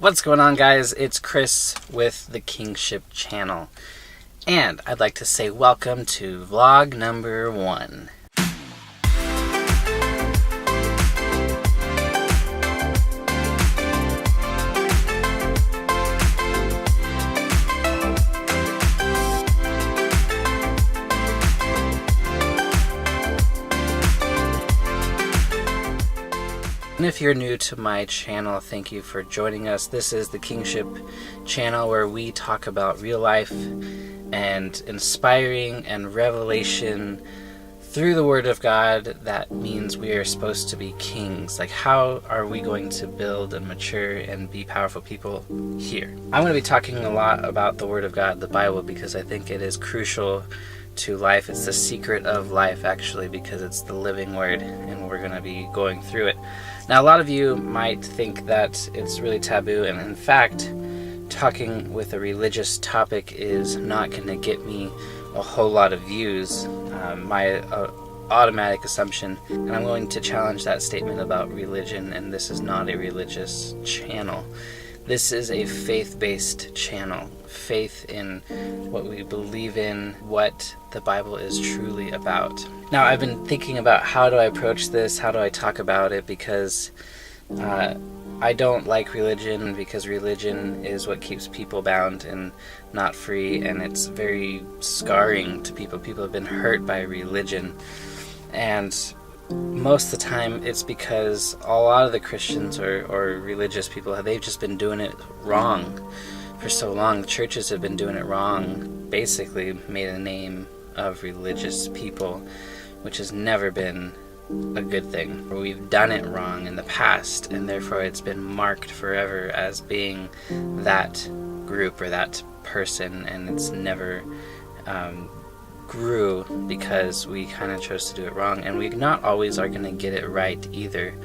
What's going on, guys? It's Chris with the Kingship channel, and I'd like to say welcome to vlog number 1. And if you're new to my channel, thank you for joining us. This is the Kingship channel where we talk about real life and inspiring and revelation through the Word of God. That means we are supposed to be kings. Like, how are we going to build and mature and be powerful people here? I'm going to be talking a lot about the Word of God, the Bible, because I think it is crucial to life. It's the secret of life, actually, because it's the living Word, and we're going to be going through it. Now, a lot of you might think that it's really taboo, and in fact, talking with a religious topic is not going to get me a whole lot of views. My automatic assumption, and I'm going to challenge that statement about religion, and this is not a religious channel. This is a faith-based channel. Faith in what we believe in, what the Bible is truly about. Now, I've been thinking about how do I approach this, how do I talk about it, because I don't like religion, because religion is what keeps people bound and not free, and it's very scarring to people. People have been hurt by religion, and most of the time it's because a lot of the Christians or religious people, they've just been doing it wrong for so long. The churches have been doing it wrong, basically made a name of religious people, which has never been a good thing. We've done it wrong in the past, and therefore it's been marked forever as being that group or that person, and it's never grew because we kind of chose to do it wrong. And we not always are going to get it right either,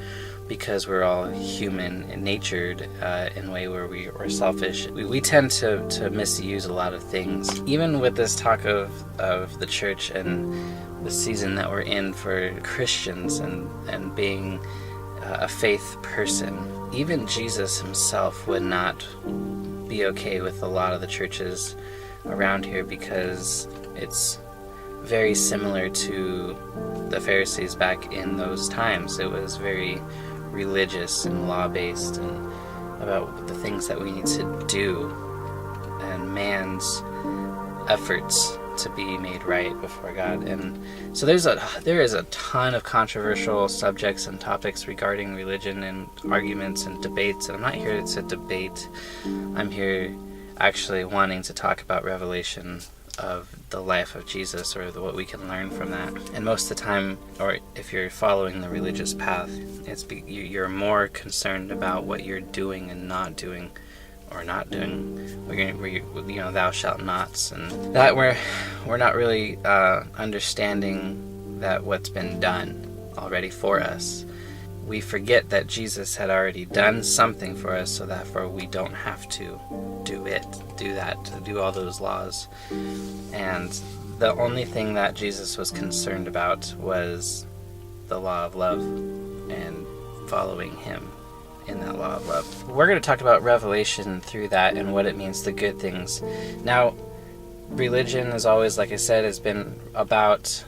because we're all human and natured in a way where we're selfish. We tend to misuse a lot of things. Even with this talk of the church and the season that we're in for Christians and being a faith person, even Jesus himself would not be okay with a lot of the churches around here, because it's very similar to the Pharisees back in those times. It was very religious and law-based, and about the things that we need to do and man's efforts to be made right before God. And so there is a ton of controversial subjects and topics regarding religion and arguments and debates, and I'm not here to debate. I'm here actually wanting to talk about revelation of the life of Jesus, or what we can learn from that. And most of the time, or if you're following the religious path, you're more concerned about what you're doing and not doing, or not doing, thou shalt nots, and that we're not really understanding that what's been done already for us. We forget that Jesus had already done something for us, so therefore we don't have to do all those laws. And the only thing that Jesus was concerned about was the law of love and following him in that law of love. We're going to talk about revelation through that and what it means, the good things. Now, religion is always, like I said, has been about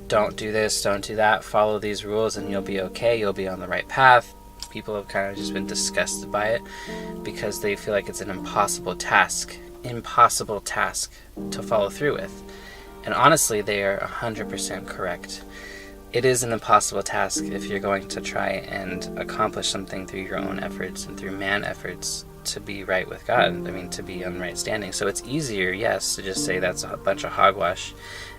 don't do this, don't do that, follow these rules and you'll be okay, you'll be on the right path. People have kind of just been disgusted by it because they feel like it's an impossible task to follow through with. And honestly, they are 100% correct. It is an impossible task if you're going to try and accomplish something through your own efforts and through man efforts to be right with God. To be on right standing. So it's easier, yes, to just say that's a bunch of hogwash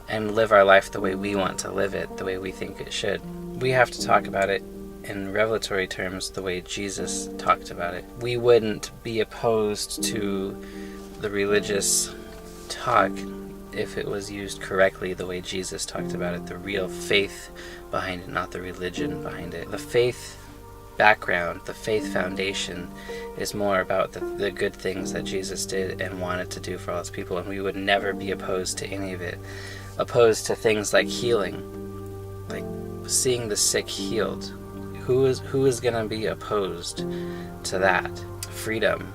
and live our life the way we want to live it, the way we think it should. We have to talk about it in revelatory terms, the way Jesus talked about it. We wouldn't be opposed to the religious talk if it was used correctly, the way Jesus talked about it, the real faith behind it, not the religion behind it. The faith background, the faith foundation is more about the good things that Jesus did and wanted to do for all his people, and we would never be opposed to any of it. Opposed to things like healing, like seeing the sick healed. Who is going to be opposed to that? Freedom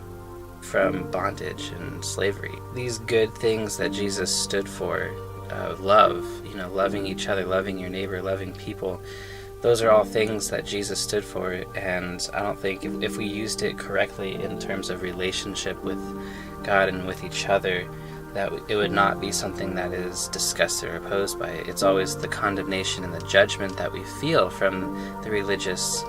from bondage and slavery. These good things that Jesus stood for, love, loving each other, loving your neighbor, loving people, those are all things that Jesus stood for. And I don't think if we used it correctly in terms of relationship with God and with each other, that it would not be something that is discussed or opposed by it. It's always the condemnation and the judgment that we feel from the religious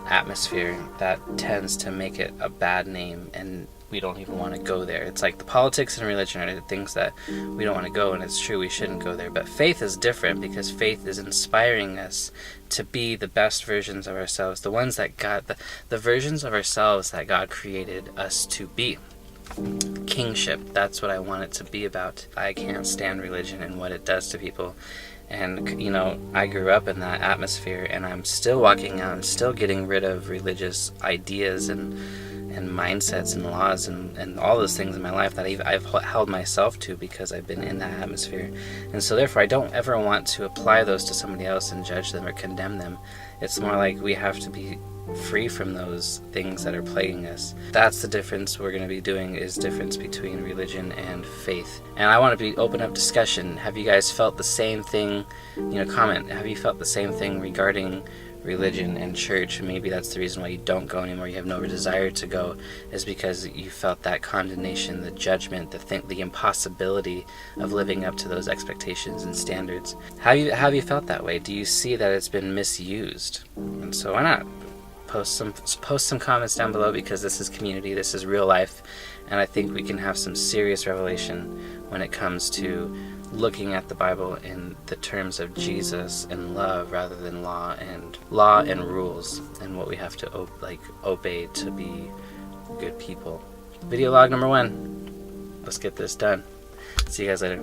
atmosphere that tends to make it a bad name, and we don't even want to go there. It's like the politics and religion are things that we don't want to go, and it's true we shouldn't go there. But faith is different, because faith is inspiring us to be the best versions of ourselves, the ones that God, the versions of ourselves that God created us to be. Kingship, that's what I want it to be about. I can't stand religion and what it does to people. And, I grew up in that atmosphere, and I'm still walking out and still getting rid of religious ideas and mindsets and laws and all those things in my life that I've held myself to, because I've been in that atmosphere. And so therefore I don't ever want to apply those to somebody else and judge them or condemn them. It's more like we have to be free from those things that are plaguing us. That's the difference we're going to be doing, is difference between religion and faith. And I want to open up discussion. Have you guys felt the same thing? Comment. Have you felt the same thing regarding religion and church? Maybe that's the reason why you don't go anymore. You have no desire to go, is because you felt that condemnation, the judgment, the impossibility of living up to those expectations and standards. Have you felt that way? Do you see that it's been misused? And so why not post some comments down below, because this is community, this is real life, and I think we can have some serious revelation when it comes to looking at the Bible in the terms of Jesus and love, rather than law and rules, and what we have to obey to be good people. Video log number 1. Let's get this done. See you guys later.